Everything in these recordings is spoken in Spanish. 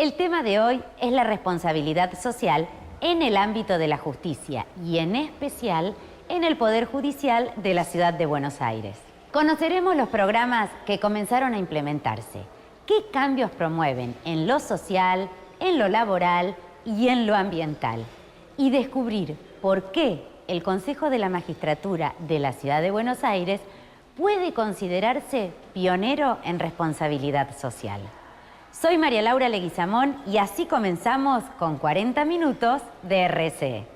El tema de hoy es la responsabilidad social en el ámbito de la justicia y en especial en el Poder Judicial de la Ciudad de Buenos Aires. Conoceremos los programas que comenzaron a implementarse, qué cambios promueven en lo social, en lo laboral y en lo ambiental, y descubrir por qué el Consejo de la Magistratura de la Ciudad de Buenos Aires puede considerarse pionero en responsabilidad social. Soy María Laura Leguizamón y así comenzamos con 40 minutos de RSE.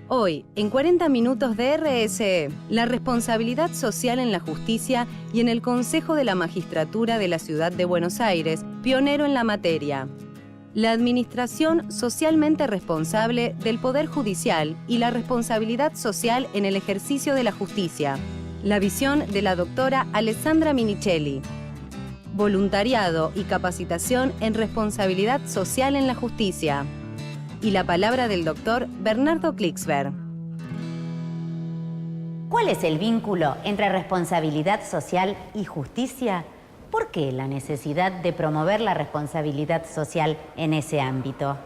Hoy, en 40 minutos de RSE, la responsabilidad social en la justicia y en el Consejo de la Magistratura de la Ciudad de Buenos Aires, pionero en la materia. La administración socialmente responsable del Poder Judicial y la responsabilidad social en el ejercicio de la justicia. La visión de la doctora Alessandra Minichelli. Voluntariado y capacitación en responsabilidad social en la justicia. Y la palabra del doctor Bernardo Klicksberg. ¿Cuál es el vínculo entre responsabilidad social y justicia? ¿Por qué la necesidad de promover la responsabilidad social en ese ámbito?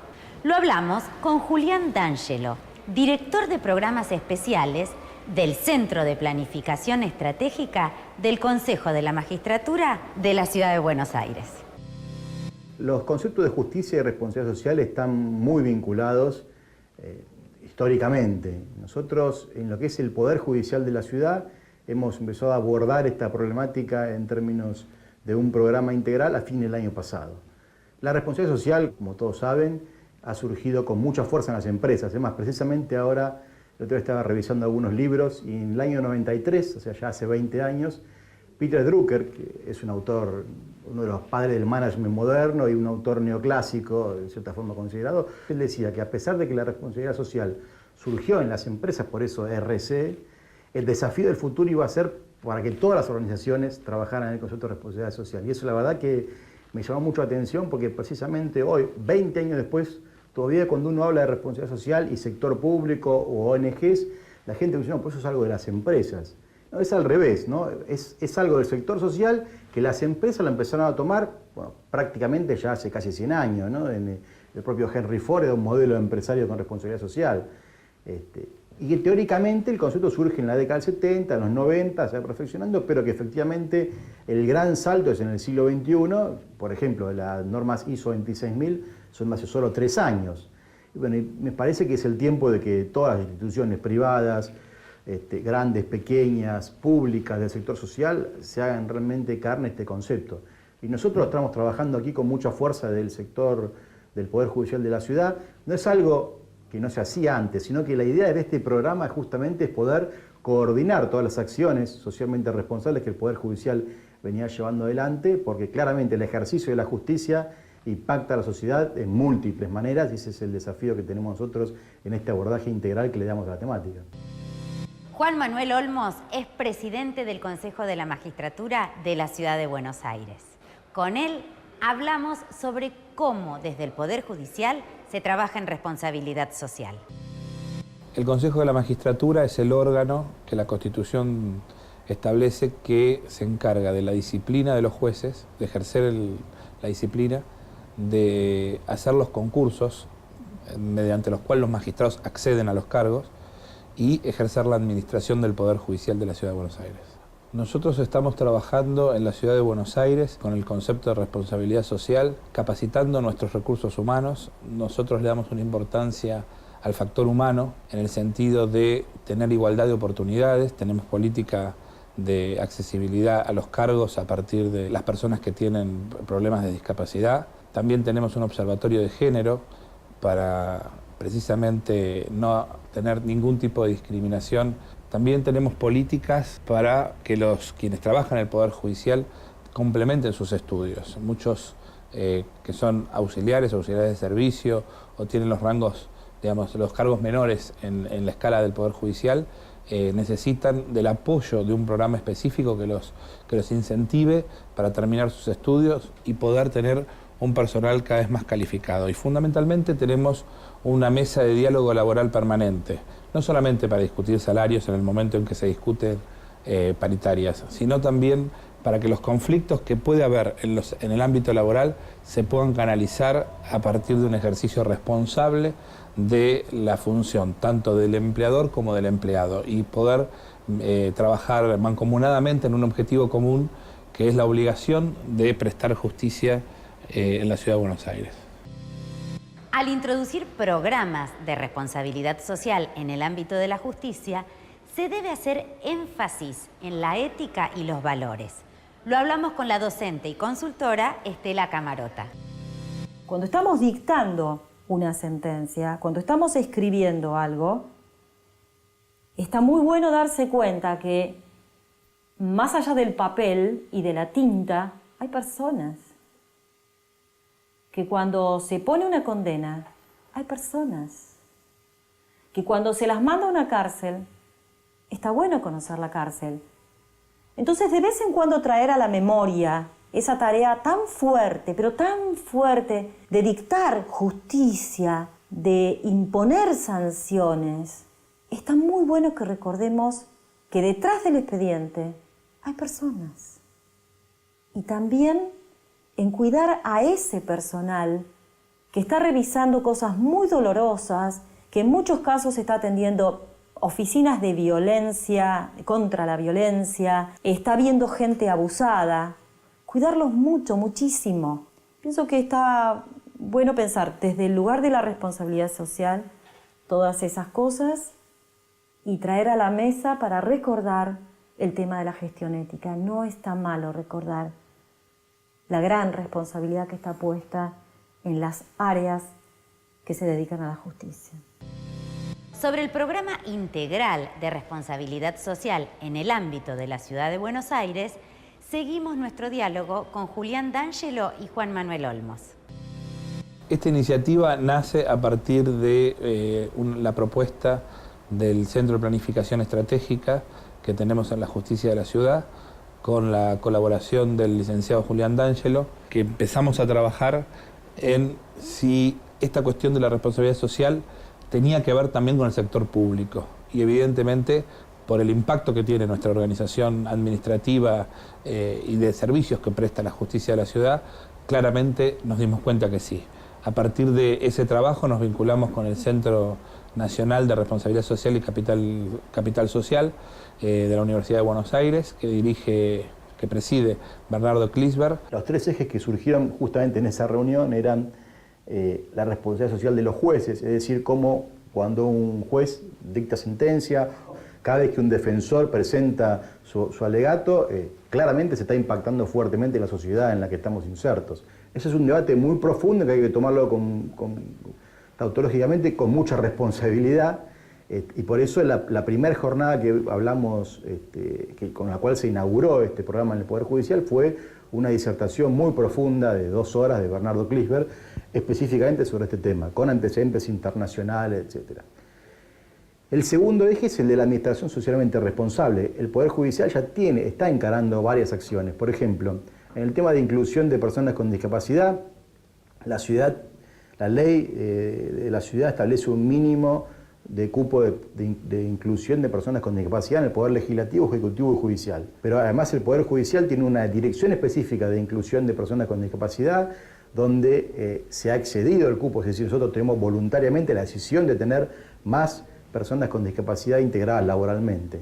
Lo hablamos con Julián D'Angelo, director de programas especiales del Centro de Planificación Estratégica del Consejo de la Magistratura de la Ciudad de Buenos Aires. Los conceptos de justicia y responsabilidad social están muy vinculados históricamente. Nosotros, en lo que es el Poder Judicial de la ciudad, hemos empezado a abordar esta problemática en términos de un programa integral a fin del año pasado. La responsabilidad social, como todos saben, ha surgido con mucha fuerza en las empresas. Además, precisamente ahora, el otro día estaba revisando algunos libros y en el año 93, o sea, ya hace 20 años, Peter Drucker, que es un autor, uno de los padres del management moderno y un autor neoclásico, de cierta forma considerado, él decía que a pesar de que la responsabilidad social surgió en las empresas, por eso RSE, el desafío del futuro iba a ser para que todas las organizaciones trabajaran en el concepto de responsabilidad social. Y eso la verdad que me llamó mucho la atención porque precisamente hoy, 20 años después, todavía cuando uno habla de responsabilidad social y sector público o ONGs, la gente dice, no, pues eso es algo de las empresas. No, es al revés, ¿no? Es algo del sector social que las empresas lo empezaron a tomar, bueno, prácticamente ya hace casi 100 años, ¿no? El propio Henry Ford era un modelo de empresario con responsabilidad social. Y que teóricamente el concepto surge en la década del 70, en los 90, se va perfeccionando, pero que efectivamente el gran salto es en el siglo XXI. Por ejemplo, las normas ISO 26000 son de hace solo 3 años. Y bueno, me parece que es el tiempo de que todas las instituciones privadas, grandes, pequeñas, públicas del sector social, se hagan realmente carne este concepto. Y nosotros estamos trabajando aquí con mucha fuerza del sector del Poder Judicial de la ciudad. No es algo que no se hacía antes, sino que la idea de este programa justamente es poder coordinar todas las acciones socialmente responsables que el Poder Judicial venía llevando adelante, porque claramente el ejercicio de la justicia impacta a la sociedad en múltiples maneras y ese es el desafío que tenemos nosotros en este abordaje integral que le damos a la temática. Juan Manuel Olmos es presidente del Consejo de la Magistratura de la Ciudad de Buenos Aires. Con él hablamos sobre cómo desde el Poder Judicial se trabaja en responsabilidad social. El Consejo de la Magistratura es el órgano que la Constitución establece que se encarga de la disciplina de los jueces, de ejercer la disciplina, de hacer los concursos mediante los cuales los magistrados acceden a los cargos y ejercer la administración del Poder Judicial de la Ciudad de Buenos Aires. Nosotros estamos trabajando en la Ciudad de Buenos Aires con el concepto de responsabilidad social, capacitando nuestros recursos humanos. Nosotros le damos una importancia al factor humano en el sentido de tener igualdad de oportunidades, tenemos política de accesibilidad a los cargos a partir de las personas que tienen problemas de discapacidad. También tenemos un observatorio de género para precisamente no tener ningún tipo de discriminación. También tenemos políticas para que quienes trabajan en el Poder Judicial complementen sus estudios. Muchos que son auxiliares de servicio o tienen los rangos, digamos, los cargos menores en la escala del Poder Judicial, necesitan del apoyo de un programa específico que los incentive para terminar sus estudios y poder tener un personal cada vez más calificado. Y fundamentalmente tenemos una mesa de diálogo laboral permanente, no solamente para discutir salarios en el momento en que se discuten paritarias, sino también para que los conflictos que puede haber en el ámbito laboral se puedan canalizar a partir de un ejercicio responsable de la función, tanto del empleador como del empleado, y poder trabajar mancomunadamente en un objetivo común, que es la obligación de prestar justicia en la Ciudad de Buenos Aires. Al introducir programas de responsabilidad social en el ámbito de la justicia, se debe hacer énfasis en la ética y los valores. Lo hablamos con la docente y consultora Estela Camarota. Cuando estamos dictando una sentencia, cuando estamos escribiendo algo, está muy bueno darse cuenta que más allá del papel y de la tinta, hay personas. Que cuando se pone una condena, hay personas. Que cuando se las manda a una cárcel, está bueno conocer la cárcel. Entonces, de vez en cuando traer a la memoria esa tarea tan fuerte, pero tan fuerte, de dictar justicia, de imponer sanciones, está muy bueno que recordemos que detrás del expediente hay personas. Y también en cuidar a ese personal que está revisando cosas muy dolorosas, que en muchos casos está atendiendo oficinas de violencia, contra la violencia, está viendo gente abusada. Cuidarlos mucho, muchísimo. Pienso que está bueno pensar desde el lugar de la responsabilidad social todas esas cosas y traer a la mesa para recordar el tema de la gestión ética. No está malo recordar la gran responsabilidad que está puesta en las áreas que se dedican a la justicia. Sobre el programa integral de responsabilidad social en el ámbito de la Ciudad de Buenos Aires, seguimos nuestro diálogo con Julián D'Angelo y Juan Manuel Olmos. Esta iniciativa nace a partir de la propuesta del Centro de Planificación Estratégica que tenemos en la Justicia de la Ciudad, con la colaboración del licenciado Julián D'Angelo, que empezamos a trabajar en si esta cuestión de la responsabilidad social tenía que ver también con el sector público. Y evidentemente, por el impacto que tiene nuestra organización administrativa y de servicios que presta la Justicia de la Ciudad, claramente nos dimos cuenta que sí. A partir de ese trabajo nos vinculamos con el Centro Nacional de Responsabilidad Social y Capital Social de la Universidad de Buenos Aires, que preside Bernardo Kliesberg. Los tres ejes que surgieron justamente en esa reunión eran la responsabilidad social de los jueces, es decir, cómo cuando un juez dicta sentencia, cada vez que un defensor presenta su alegato, claramente se está impactando fuertemente en la sociedad en la que estamos insertos. Ese es un debate muy profundo que hay que tomarlo tautológicamente con mucha responsabilidad, y por eso la primera jornada que hablamos, con la cual se inauguró este programa en el Poder Judicial, fue una disertación muy profunda de 2 horas de Bernardo Kliesberg, específicamente sobre este tema, con antecedentes internacionales, etc. El segundo eje es el de la administración socialmente responsable. El Poder Judicial ya está encarando varias acciones. Por ejemplo, en el tema de inclusión de personas con discapacidad, la ley de la ciudad establece un mínimo de cupo de inclusión de personas con discapacidad en el Poder Legislativo, Ejecutivo y Judicial. Pero además el Poder Judicial tiene una dirección específica de inclusión de personas con discapacidad, donde se ha excedido el cupo, es decir, nosotros tenemos voluntariamente la decisión de tener más personas con discapacidad integradas laboralmente.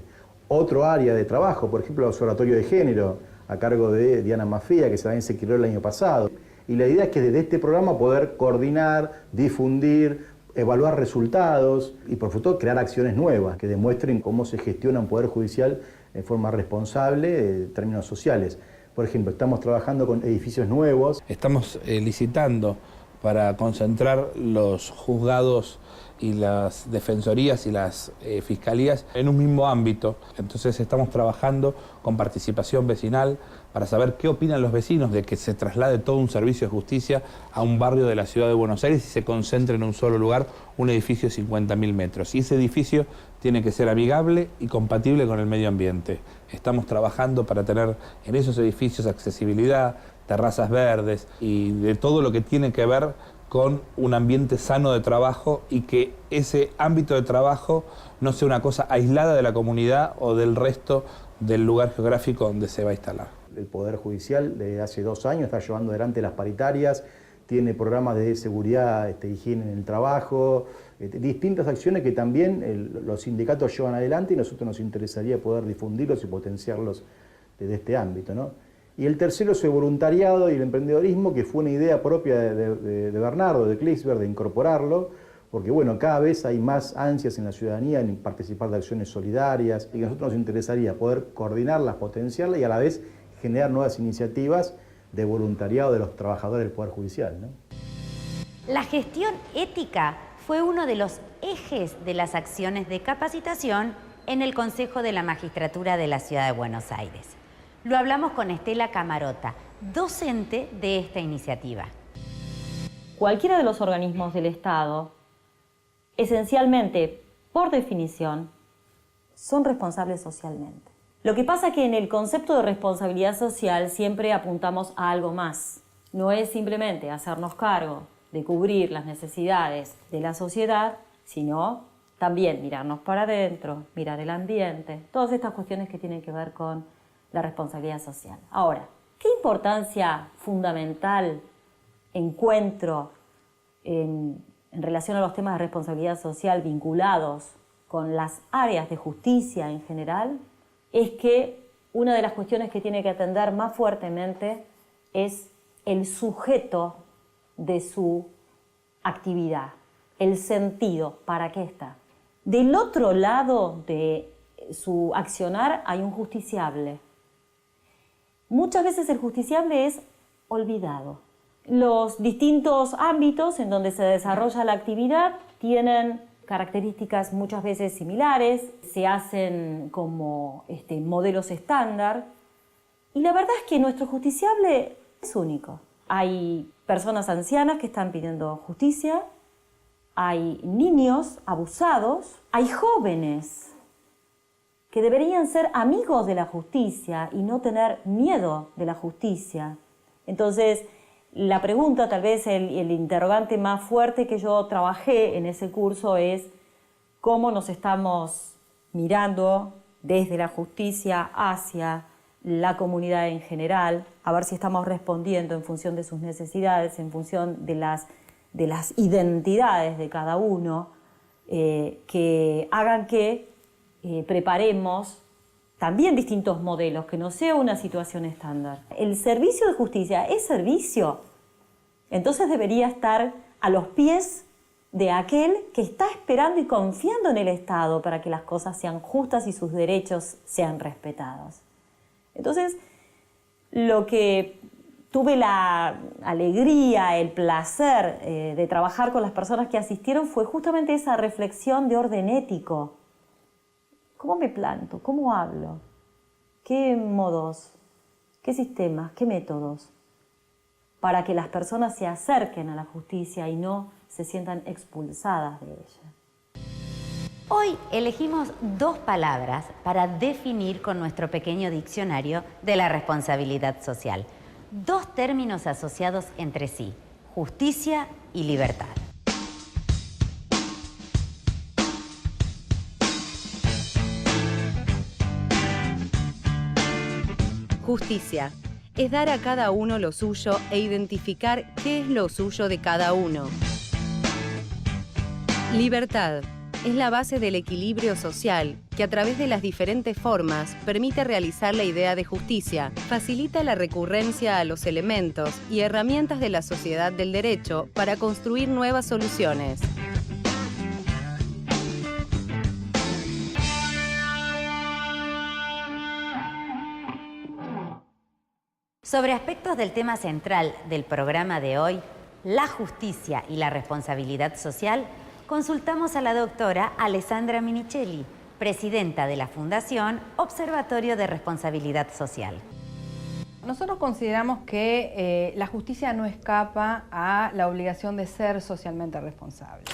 Otro área de trabajo, por ejemplo, el Observatorio de Género, a cargo de Diana Mafía, que también se creó el año pasado. Y la idea es que desde este programa poder coordinar, difundir, evaluar resultados y por futuro crear acciones nuevas que demuestren cómo se gestiona un Poder Judicial en forma responsable en términos sociales. Por ejemplo, estamos trabajando con edificios nuevos. Estamos licitando para concentrar los juzgados y las defensorías y las fiscalías en un mismo ámbito. Entonces estamos trabajando con participación vecinal para saber qué opinan los vecinos de que se traslade todo un servicio de justicia a un barrio de la Ciudad de Buenos Aires y se concentre en un solo lugar un edificio de 50.000 metros. Y ese edificio tiene que ser amigable y compatible con el medio ambiente. Estamos trabajando para tener en esos edificios accesibilidad, terrazas verdes y de todo lo que tiene que ver con un ambiente sano de trabajo y que ese ámbito de trabajo no sea una cosa aislada de la comunidad o del resto del lugar geográfico donde se va a instalar. el Poder Judicial desde hace 2 años está llevando adelante las paritarias, tiene programas de seguridad, higiene en el trabajo, distintas acciones que también los sindicatos llevan adelante y a nosotros nos interesaría poder difundirlos y potenciarlos desde este ámbito, ¿no? Y el tercero es el voluntariado y el emprendedorismo, que fue una idea propia de Bernardo, de Klicksberg, de incorporarlo, porque bueno, cada vez hay más ansias en la ciudadanía en participar de acciones solidarias y que a nosotros nos interesaría poder coordinarlas, potenciarlas y a la vez generar nuevas iniciativas de voluntariado de los trabajadores del Poder Judicial, ¿no? La gestión ética fue uno de los ejes de las acciones de capacitación en el Consejo de la Magistratura de la Ciudad de Buenos Aires. Lo hablamos con Estela Camarota, docente de esta iniciativa. Cualquiera de los organismos del Estado, esencialmente, por definición, son responsables socialmente. Lo que pasa es que en el concepto de responsabilidad social siempre apuntamos a algo más. No es simplemente hacernos cargo de cubrir las necesidades de la sociedad, sino también mirarnos para adentro, mirar el ambiente, todas estas cuestiones que tienen que ver con la responsabilidad social. Ahora, ¿qué importancia fundamental encuentro en relación a los temas de responsabilidad social vinculados con las áreas de justicia en general? Es que una de las cuestiones que tiene que atender más fuertemente es el sujeto de su actividad, el sentido, ¿para qué está? Del otro lado de su accionar hay un justiciable. Muchas veces el justiciable es olvidado. Los distintos ámbitos en donde se desarrolla la actividad tienen características muchas veces similares, se hacen como modelos estándar, y la verdad es que nuestro justiciable es único. Hay personas ancianas que están pidiendo justicia, hay niños abusados, hay jóvenes que deberían ser amigos de la justicia y no tener miedo de la justicia. Entonces, la pregunta, tal vez el interrogante más fuerte que yo trabajé en ese curso es cómo nos estamos mirando desde la justicia hacia la comunidad en general, a ver si estamos respondiendo en función de sus necesidades, en función de las identidades de cada uno, que hagan que preparemos también distintos modelos, que no sea una situación estándar. El servicio de justicia es servicio, entonces debería estar a los pies de aquel que está esperando y confiando en el Estado para que las cosas sean justas y sus derechos sean respetados. Entonces, lo que tuve la alegría, el placer de trabajar con las personas que asistieron fue justamente esa reflexión de orden ético. ¿Cómo me planto? ¿Cómo hablo? ¿Qué modos? ¿Qué sistemas? ¿Qué métodos? Para que las personas se acerquen a la justicia y no se sientan expulsadas de ella. Hoy elegimos 2 palabras para definir con nuestro pequeño diccionario de la responsabilidad social. 2 términos asociados entre sí, justicia y libertad. Justicia es dar a cada uno lo suyo e identificar qué es lo suyo de cada uno. Libertad es la base del equilibrio social que a través de las diferentes formas permite realizar la idea de justicia, facilita la recurrencia a los elementos y herramientas de la sociedad del derecho para construir nuevas soluciones. Sobre aspectos del tema central del programa de hoy, la justicia y la responsabilidad social, consultamos a la doctora Alessandra Minichelli, presidenta de la Fundación Observatorio de Responsabilidad Social. Nosotros consideramos que la justicia no escapa a la obligación de ser socialmente responsable.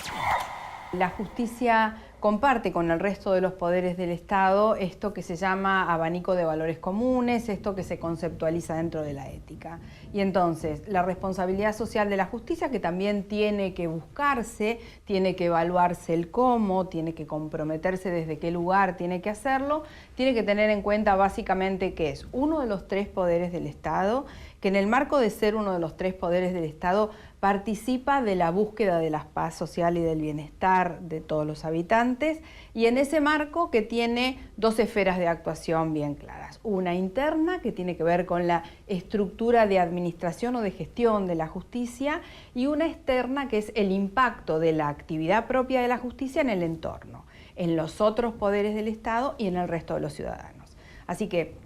La justicia comparte con el resto de los poderes del Estado esto que se llama abanico de valores comunes, esto que se conceptualiza dentro de la ética. Y entonces, la responsabilidad social de la justicia, que también tiene que buscarse, tiene que evaluarse el cómo, tiene que comprometerse desde qué lugar tiene que hacerlo, tiene que tener en cuenta básicamente que es uno de los tres poderes del Estado, que en el marco de ser uno de los tres poderes del Estado participa de la búsqueda de la paz social y del bienestar de todos los habitantes, y en ese marco que tiene dos esferas de actuación bien claras. Una interna, que tiene que ver con la estructura de administración o de gestión de la justicia, y una externa, que es el impacto de la actividad propia de la justicia en el entorno, en los otros poderes del Estado y en el resto de los ciudadanos. Así que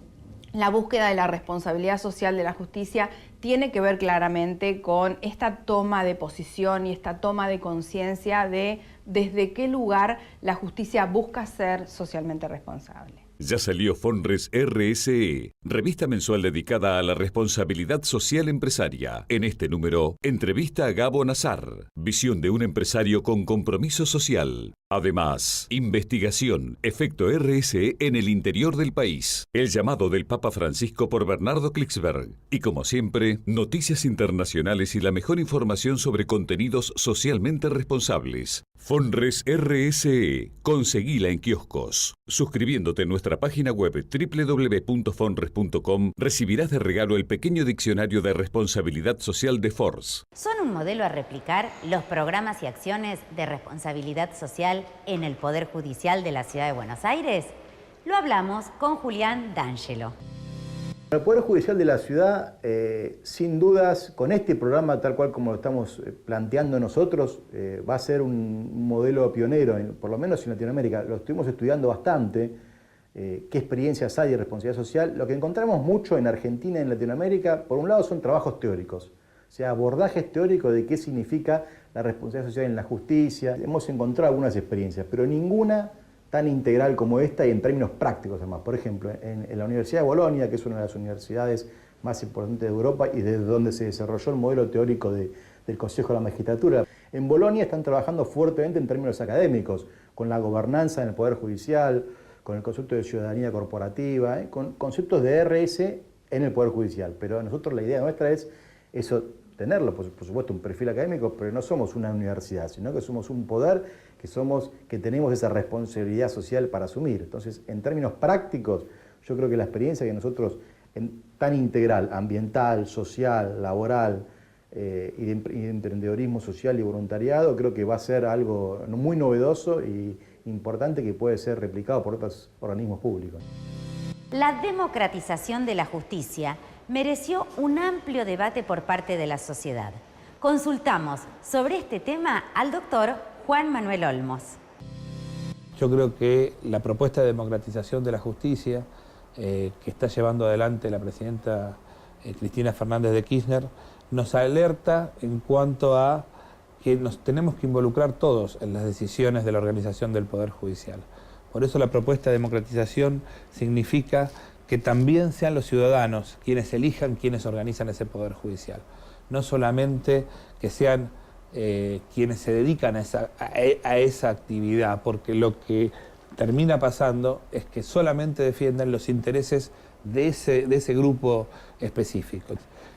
la búsqueda de la responsabilidad social de la justicia tiene que ver claramente con esta toma de posición y esta toma de conciencia de desde qué lugar la justicia busca ser socialmente responsable. Ya salió Fonres RSE, revista mensual dedicada a la responsabilidad social empresaria. En este número, entrevista a Gabo Nazar, visión de un empresario con compromiso social. Además, investigación, efecto RSE en el interior del país. El llamado del Papa Francisco por Bernardo Klicksberg. Y como siempre, noticias internacionales y la mejor información sobre contenidos socialmente responsables. Fonres RSE. Conseguila en kioscos. Suscribiéndote en nuestra página web www.fonres.com recibirás de regalo el pequeño diccionario de responsabilidad social de Force. ¿Son un modelo a replicar los programas y acciones de responsabilidad social en el Poder Judicial de la Ciudad de Buenos Aires? Lo hablamos con Julián D'Angelo. El Poder Judicial de la Ciudad, sin dudas, con este programa tal cual como lo estamos planteando nosotros, va a ser un modelo pionero, por lo menos en Latinoamérica. Lo estuvimos estudiando bastante, qué experiencias hay de responsabilidad social. Lo que encontramos mucho en Argentina y en Latinoamérica, por un lado, son trabajos teóricos, o sea, abordajes teóricos de qué significa la responsabilidad social en la justicia. Hemos encontrado algunas experiencias, pero ninguna tan integral como esta y en términos prácticos además. Por ejemplo, en la Universidad de Bolonia, que es una de las universidades más importantes de Europa y desde donde se desarrolló el modelo teórico del Consejo de la Magistratura. En Bolonia están trabajando fuertemente en términos académicos, con la gobernanza en el Poder Judicial, con el concepto de ciudadanía corporativa, con conceptos de RS en el Poder Judicial. Pero nosotros la idea nuestra es eso, tenerlo, por supuesto, un perfil académico, pero no somos una universidad, sino que somos un poder que tenemos esa responsabilidad social para asumir. Entonces, en términos prácticos, yo creo que la experiencia que nosotros, tan integral, ambiental, social, laboral, y de emprendedorismo social y voluntariado, creo que va a ser algo muy novedoso y importante que puede ser replicado por otros organismos públicos. La democratización de la justicia mereció un amplio debate por parte de la sociedad. Consultamos sobre este tema al doctor Juan Manuel Olmos. Yo creo que la propuesta de democratización de la justicia que está llevando adelante la presidenta Cristina Fernández de Kirchner nos alerta en cuanto a que nos tenemos que involucrar todos en las decisiones de la organización del Poder Judicial. Por eso la propuesta de democratización significa que también sean los ciudadanos quienes elijan quienes organizan ese Poder Judicial. No solamente que sean quienes se dedican a esa actividad, porque lo que termina pasando es que solamente defienden los intereses de ese grupo específico.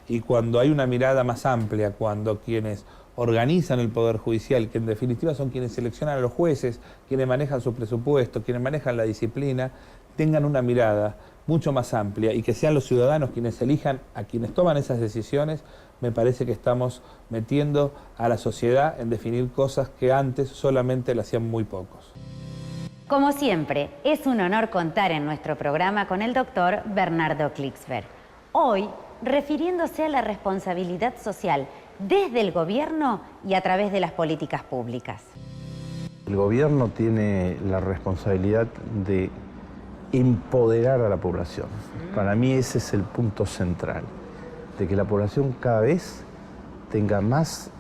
Y cuando hay una mirada más amplia, cuando quienes organizan el Poder Judicial, que en definitiva son quienes seleccionan a los jueces, quienes manejan su presupuesto, quienes manejan la disciplina, tengan una mirada mucho más amplia y que sean los ciudadanos quienes elijan a quienes toman esas decisiones, me parece que estamos metiendo a la sociedad en definir cosas que antes solamente lo hacían muy pocos. Como siempre, es un honor contar en nuestro programa con el doctor Bernardo Klicksberg. Hoy, refiriéndose a la responsabilidad social desde el gobierno y a través de las políticas públicas. El gobierno tiene la responsabilidad de empoderar a la población. Para mí ese es el punto central, de que la población cada vez tenga más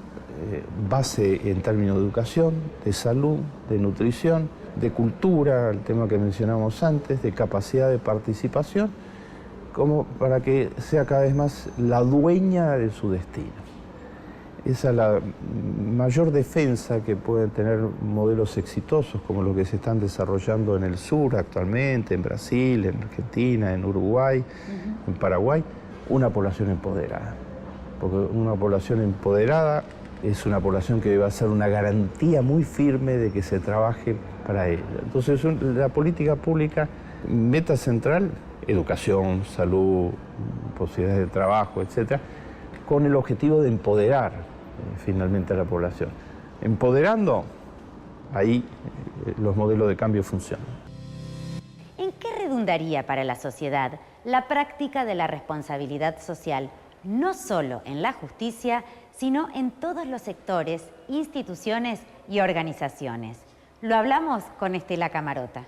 base en términos de educación, de salud, de nutrición, de cultura, el tema que mencionamos antes, de capacidad de participación, como para que sea cada vez más la dueña de su destino. Esa es la mayor defensa que pueden tener modelos exitosos como los que se están desarrollando en el sur actualmente, en Brasil, en Argentina, en Uruguay, en Paraguay, una población empoderada. Porque una población empoderada es una población que va a ser una garantía muy firme de que se trabaje para ella. Entonces, la política pública, meta central, educación, salud, posibilidades de trabajo, etcétera, con el objetivo de empoderar finalmente a la población. Empoderando, ahí los modelos de cambio funcionan. ¿En qué redundaría para la sociedad la práctica de la responsabilidad social, no solo en la justicia, sino en todos los sectores, instituciones y organizaciones? Lo hablamos con Estela Camarota.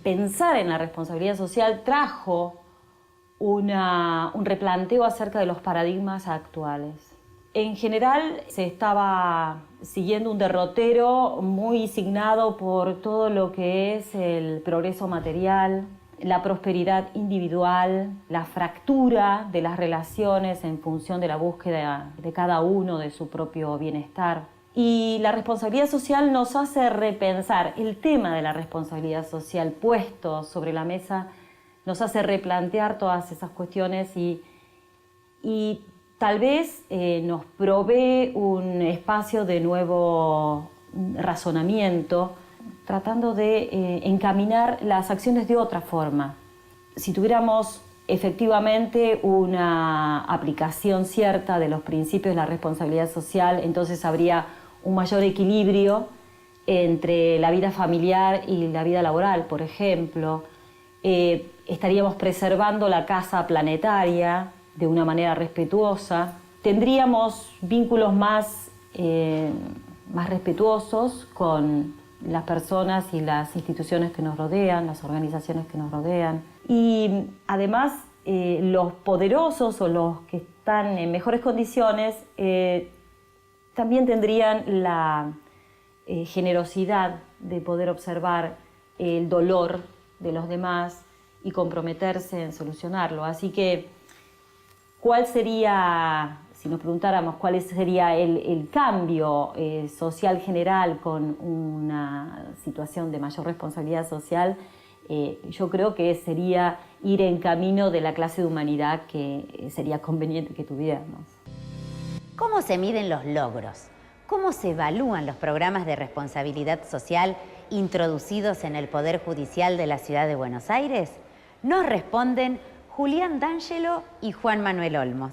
Pensar en la responsabilidad social trajo un replanteo acerca de los paradigmas actuales. En general se estaba siguiendo un derrotero muy signado por todo lo que es el progreso material, la prosperidad individual, la fractura de las relaciones en función de la búsqueda de cada uno de su propio bienestar. Y la responsabilidad social nos hace repensar el tema de la responsabilidad social puesto sobre la mesa, nos hace replantear todas esas cuestiones y tal vez nos provee un espacio de nuevo razonamiento, tratando de encaminar las acciones de otra forma. Si tuviéramos efectivamente una aplicación cierta de los principios de la responsabilidad social, entonces habría un mayor equilibrio entre la vida familiar y la vida laboral, por ejemplo. Estaríamos preservando la casa planetaria de una manera respetuosa. Tendríamos vínculos más respetuosos con las personas y las instituciones que nos rodean, las organizaciones que nos rodean. Y además, los poderosos o los que están en mejores condiciones también tendrían la generosidad de poder observar el dolor de los demás y comprometerse en solucionarlo. Así que, ¿cuál sería, si nos preguntáramos cuál sería el cambio social general con una situación de mayor responsabilidad social? Yo creo que sería ir en camino de la clase de humanidad que sería conveniente que tuviéramos. ¿Cómo se miden los logros? ¿Cómo se evalúan los programas de responsabilidad social introducidos en el Poder Judicial de la Ciudad de Buenos Aires? Nos responden Julián D'Angelo y Juan Manuel Olmos.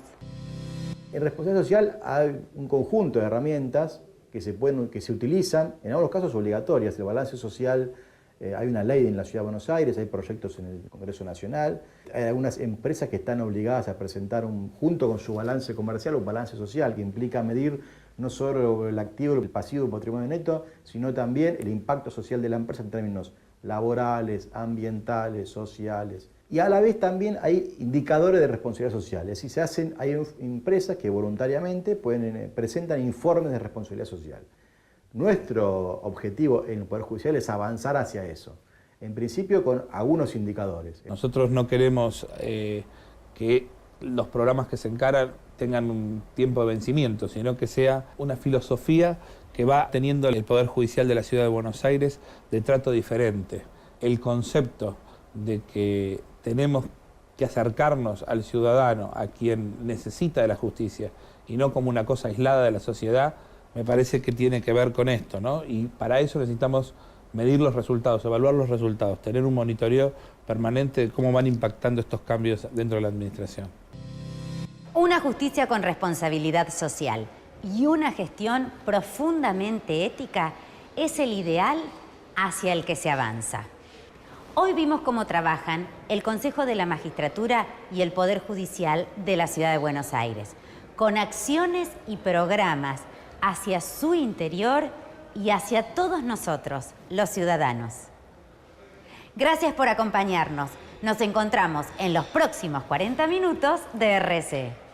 En responsabilidad social hay un conjunto de herramientas que se utilizan, en algunos casos obligatorias. El balance social, hay una ley en la Ciudad de Buenos Aires, hay proyectos en el Congreso Nacional, hay algunas empresas que están obligadas a presentar junto con su balance comercial un balance social que implica medir no solo el activo, el pasivo, el patrimonio neto, sino también el impacto social de la empresa en términos laborales, ambientales, sociales. Y a la vez también hay indicadores de responsabilidad social. Es decir, hay empresas que voluntariamente presentan informes de responsabilidad social. Nuestro objetivo en el Poder Judicial es avanzar hacia eso. En principio con algunos indicadores. Nosotros no queremos que los programas que se encaran tengan un tiempo de vencimiento, sino que sea una filosofía que va teniendo el Poder Judicial de la Ciudad de Buenos Aires de trato diferente. El concepto de que tenemos que acercarnos al ciudadano, a quien necesita de la justicia, y no como una cosa aislada de la sociedad, me parece que tiene que ver con esto, ¿no? Y para eso necesitamos medir los resultados, evaluar los resultados, tener un monitoreo permanente de cómo van impactando estos cambios dentro de la administración. Una justicia con responsabilidad social y una gestión profundamente ética es el ideal hacia el que se avanza. Hoy vimos cómo trabajan el Consejo de la Magistratura y el Poder Judicial de la Ciudad de Buenos Aires, con acciones y programas hacia su interior y hacia todos nosotros, los ciudadanos. Gracias por acompañarnos. Nos encontramos en los próximos 40 minutos de RCE.